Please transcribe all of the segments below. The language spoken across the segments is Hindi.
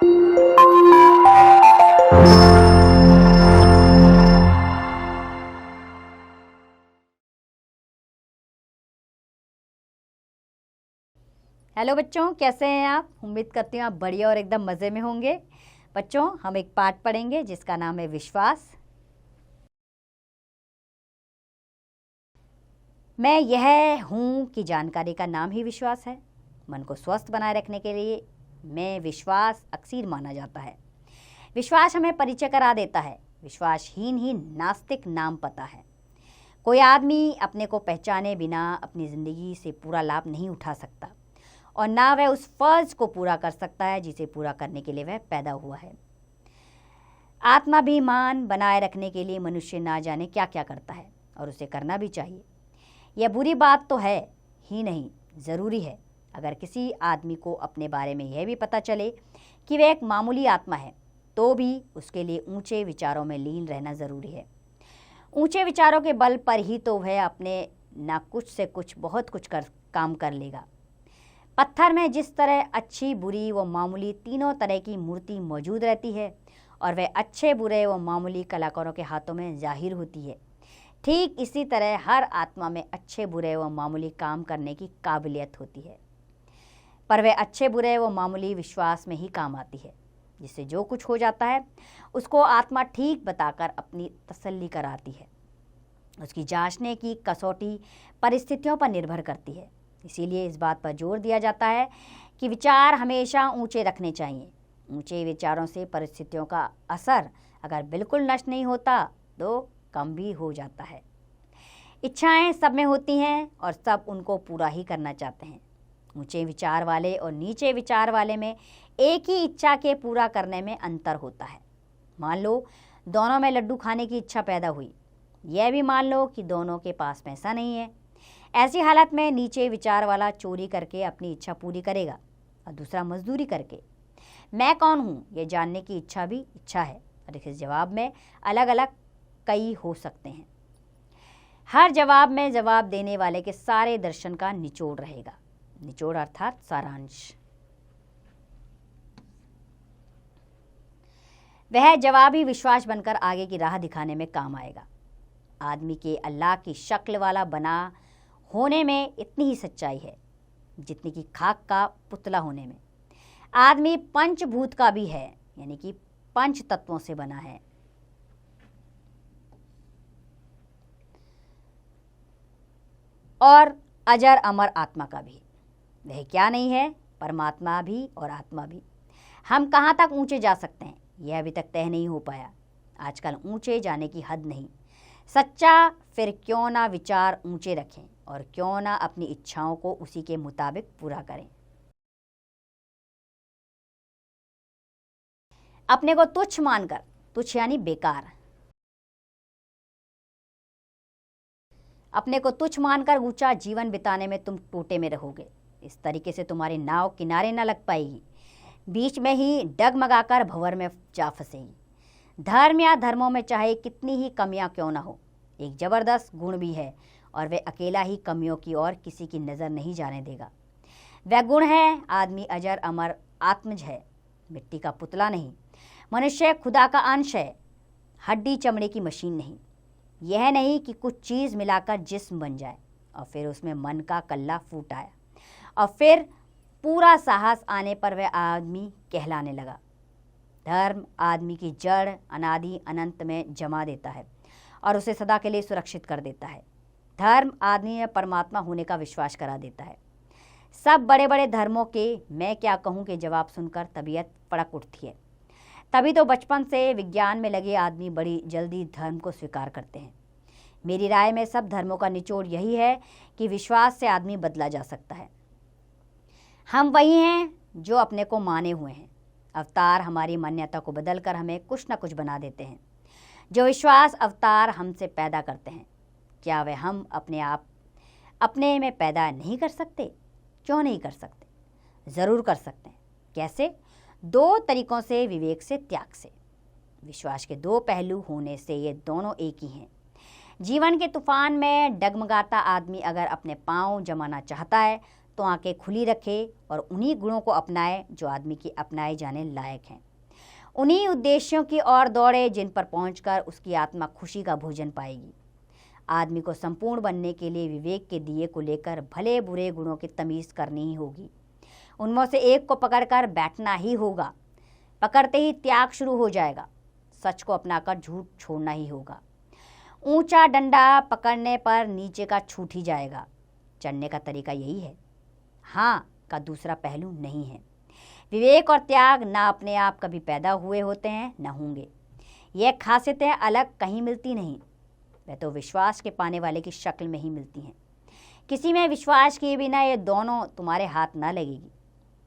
हेलो बच्चों, कैसे हैं आप? उम्मीद करती हूँ आप बढ़िया और एकदम मज़े में होंगे। बच्चों, हम एक पाठ पढ़ेंगे जिसका नाम है विश्वास। मैं यह हूँ कि जानकारी का नाम ही विश्वास है। मन को स्वस्थ बनाए रखने के लिए मैं विश्वास अक्सर माना जाता है। विश्वास हमें परिचय करा देता है। विश्वासहीन ही नास्तिक नाम पता है। कोई आदमी अपने को पहचाने बिना अपनी ज़िंदगी से पूरा लाभ नहीं उठा सकता और ना वह उस फर्ज को पूरा कर सकता है जिसे पूरा करने के लिए वह पैदा हुआ है। आत्माभिमान बनाए रखने के लिए मनुष्य ना जाने क्या क्या करता है और उसे करना भी चाहिए। यह बुरी बात तो है ही नहीं, ज़रूरी है। अगर किसी आदमी को अपने बारे में यह भी पता चले कि वह एक मामूली आत्मा है तो भी उसके लिए ऊंचे विचारों में लीन रहना ज़रूरी है। ऊंचे विचारों के बल पर ही तो वह अपने ना कुछ से कुछ बहुत कुछ काम कर लेगा। पत्थर में जिस तरह अच्छी, बुरी व मामूली तीनों तरह की मूर्ति मौजूद रहती है और वह अच्छे, बुरे व मामूली कलाकारों के हाथों में जाहिर होती है, ठीक इसी तरह हर आत्मा में अच्छे, बुरे व मामूली काम करने की काबिलियत होती है। पर वह अच्छे, बुरे व मामूली विश्वास में ही काम आती है। जिससे जो कुछ हो जाता है उसको आत्मा ठीक बताकर अपनी तसल्ली कराती है। उसकी जांचने की कसौटी परिस्थितियों पर निर्भर करती है। इसीलिए इस बात पर जोर दिया जाता है कि विचार हमेशा ऊंचे रखने चाहिए। ऊंचे विचारों से परिस्थितियों का असर अगर बिल्कुल नष्ट नहीं होता तो कम भी हो जाता है। इच्छाएं सब में होती हैं और सब उनको पूरा ही करना चाहते हैं। ऊंचे विचार वाले और नीचे विचार वाले में एक ही इच्छा के पूरा करने में अंतर होता है। मान लो दोनों में लड्डू खाने की इच्छा पैदा हुई। यह भी मान लो कि दोनों के पास पैसा नहीं है। ऐसी हालत में नीचे विचार वाला चोरी करके अपनी इच्छा पूरी करेगा और दूसरा मजदूरी करके। मैं कौन हूँ ये जानने की इच्छा भी इच्छा है और इसके जवाब में अलग अलग कई हो सकते हैं। हर जवाब में जवाब देने वाले के सारे दर्शन का निचोड़ रहेगा। निचोड़ अर्थात सारांश। वह जवाब ही विश्वास बनकर आगे की राह दिखाने में काम आएगा। आदमी के अल्लाह की शक्ल वाला बना होने में इतनी ही सच्चाई है जितनी कि खाक का पुतला होने में। आदमी पंचभूत का भी है, यानी कि पंच तत्वों से बना है। और अजर अमर आत्मा का भी। वह क्या नहीं है? परमात्मा भी और आत्मा भी। हम कहाँ तक ऊंचे जा सकते हैं यह अभी तक तय नहीं हो पाया। आजकल ऊंचे जाने की हद नहीं। सच्चा फिर क्यों ना विचार ऊंचे रखें और क्यों ना अपनी इच्छाओं को उसी के मुताबिक पूरा करें। अपने को तुच्छ मानकर, तुच्छ यानी बेकार, अपने को तुच्छ मानकर ऊंचा जीवन बिताने में तुम टोटे में रहोगे। इस तरीके से तुम्हारी नाव किनारे न लग पाएगी, बीच में ही डगमगाकर भंवर में जा फंसेगी। धर्म या धर्मों में चाहे कितनी ही कमियां क्यों ना हो, एक जबरदस्त गुण भी है और वह अकेला ही कमियों की ओर किसी की नज़र नहीं जाने देगा। वह गुण है आदमी अजर अमर आत्मज है, मिट्टी का पुतला नहीं। मनुष्य खुदा का अंश है, हड्डी चमड़े की मशीन नहीं। यह नहीं कि कुछ चीज़ मिलाकर जिस्म बन जाए और फिर उसमें मन का कल्ला फूट आया और फिर पूरा साहस आने पर वह आदमी कहलाने लगा। धर्म आदमी की जड़ अनादि अनंत में जमा देता है और उसे सदा के लिए सुरक्षित कर देता है। धर्म आदमी में परमात्मा होने का विश्वास करा देता है। सब बड़े बड़े धर्मों के मैं क्या कहूँ के जवाब सुनकर तबीयत पड़क उठती है। तभी तो बचपन से विज्ञान में लगे आदमी बड़ी जल्दी धर्म को स्वीकार करते हैं। मेरी राय में सब धर्मों का निचोड़ यही है कि विश्वास से आदमी बदला जा सकता है। हम वही हैं जो अपने को माने हुए हैं। अवतार हमारी मान्यता को बदलकर हमें कुछ न कुछ बना देते हैं। जो विश्वास अवतार हमसे पैदा करते हैं, क्या वे हम अपने आप अपने में पैदा नहीं कर सकते? क्यों नहीं कर सकते? ज़रूर कर सकते हैं। कैसे? दो तरीकों से, विवेक से, त्याग से। विश्वास के दो पहलू होने से ये दोनों एक ही हैं। जीवन के तूफान में डगमगाता आदमी अगर अपने पांव जमाना चाहता है तो आंखें खुली रखे और उन्हीं गुणों को अपनाए जो आदमी की अपनाए जाने लायक हैं। उन्हीं उद्देश्यों की ओर दौड़े जिन पर पहुंचकर उसकी आत्मा खुशी का भोजन पाएगी। आदमी को संपूर्ण बनने के लिए विवेक के दिए को लेकर भले बुरे गुणों की तमीज़ करनी ही होगी। उनमें से एक को पकड़कर बैठना ही होगा। पकड़ते ही त्याग शुरू हो जाएगा। सच को अपनाकर झूठ छोड़ना ही होगा। ऊंचा डंडा पकड़ने पर नीचे का छूट ही जाएगा। चढ़ने का तरीका यही है। हाँ का दूसरा पहलू नहीं है। विवेक और त्याग ना अपने आप कभी पैदा हुए होते हैं न होंगे। यह खासियतें अलग कहीं मिलती नहीं, वह तो विश्वास के पाने वाले की शक्ल में ही मिलती हैं। किसी में विश्वास किए बिना ये दोनों तुम्हारे हाथ ना लगेगी।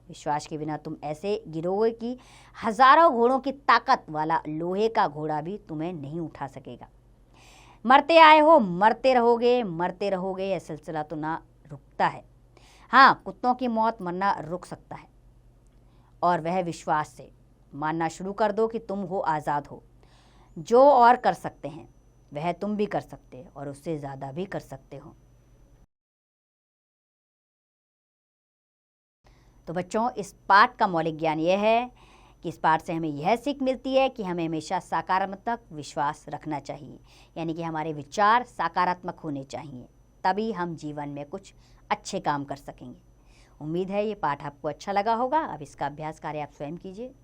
विश्वास के बिना तुम ऐसे गिरोगे कि हजारों घोड़ों की ताकत वाला लोहे का घोड़ा भी तुम्हें नहीं उठा सकेगा। मरते आए हो, मरते रहोगे, यह सिलसिला तो ना रुकता है। हाँ, कुत्तों की मौत मरना रुक सकता है, और वह विश्वास से मानना शुरू कर दो कि तुम हो आज़ाद हो। जो और कर सकते हैं वह तुम भी कर सकते हो, और उससे ज़्यादा भी कर सकते हो। तो बच्चों, इस पाठ का मौलिक ज्ञान यह है कि इस पाठ से हमें यह सीख मिलती है कि हमें हमेशा सकारात्मक विश्वास रखना चाहिए, यानी कि हमारे विचार सकारात्मक होने चाहिए, तभी हम जीवन में कुछ अच्छे काम कर सकेंगे। उम्मीद है ये पाठ आपको अच्छा लगा होगा। अब इसका अभ्यास कार्य आप स्वयं कीजिए।